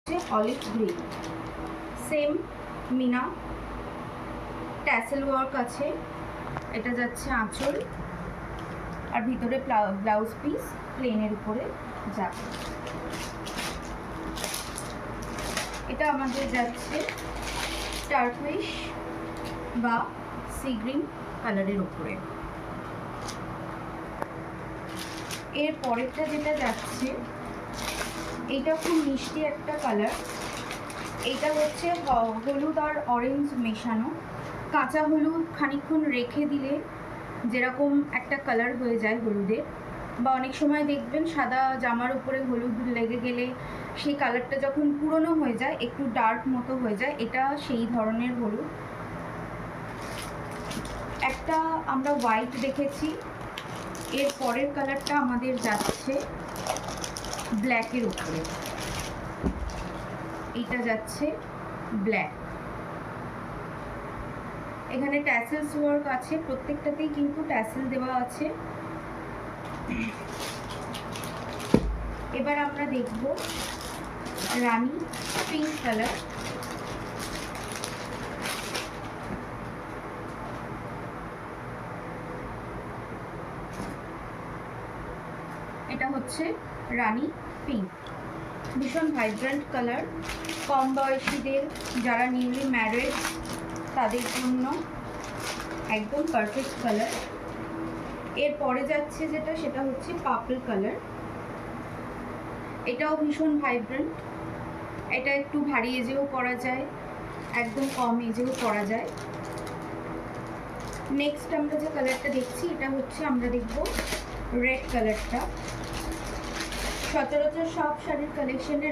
Olive green, same মিনা tassel work আছে। এটা যাচ্ছে আঁচল আর ভিতরে ব্লাউজ পিস প্লেনের উপরে যাবে। এটা আমাদের যাচ্ছে টার্কুইশ বা সি গ্রিন কালারের উপরে। এর পরেরটা যেটা যাচ্ছে এইটা খুব মিষ্টি একটা কালার। এইটা হচ্ছে হলুদ আর অরেঞ্জ মেশানো। কাঁচা হলুদ খানিকক্ষণ রেখে দিলে যেরকম একটা কালার হয়ে যায় হলুদের, বা অনেক সময় দেখবেন সাদা জামার উপরে হলুদ লেগে গেলে সেই কালারটা যখন পুরনো হয়ে যায় একটু ডার্ক মতো হয়ে যায়, এটা সেই ধরনের হলুদ। একটা আমরা হোয়াইট দেখেছি, এর পরের কালারটা আমাদের যাচ্ছে ব্ল্যাকের উপরে। এইটা যাচ্ছে ব্ল্যাক। এখানে ট্যাসেলস ওয়ার্ক আছে, প্রত্যেকটাতেই কিন্তু ট্যাসেল দেওয়া আছে। এবার আমরা দেখব রানী পিঙ্ক কালার। এটা হচ্ছে রানী পিঙ্ক, ভীষণ ভাইব্রেন্ট কালার। কম বয়সীদের যারা নিউলি ম্যারিড তাদের জন্য একদম পারফেক্ট কালার। এরপরে যাচ্ছে যেটা সেটা হচ্ছে পার্পল কালার। এটাও ভীষণ ভাইব্রেন্ট। এটা একটু ভারী এজেও পরা যায়, একদম কম এজেও পরা যায়। নেক্সট আমরা যে কালারটা দেখছি এটা হচ্ছে আমরা দেখব রেড কালারটা। সচরাচর সব শাড়ির কালেকশনে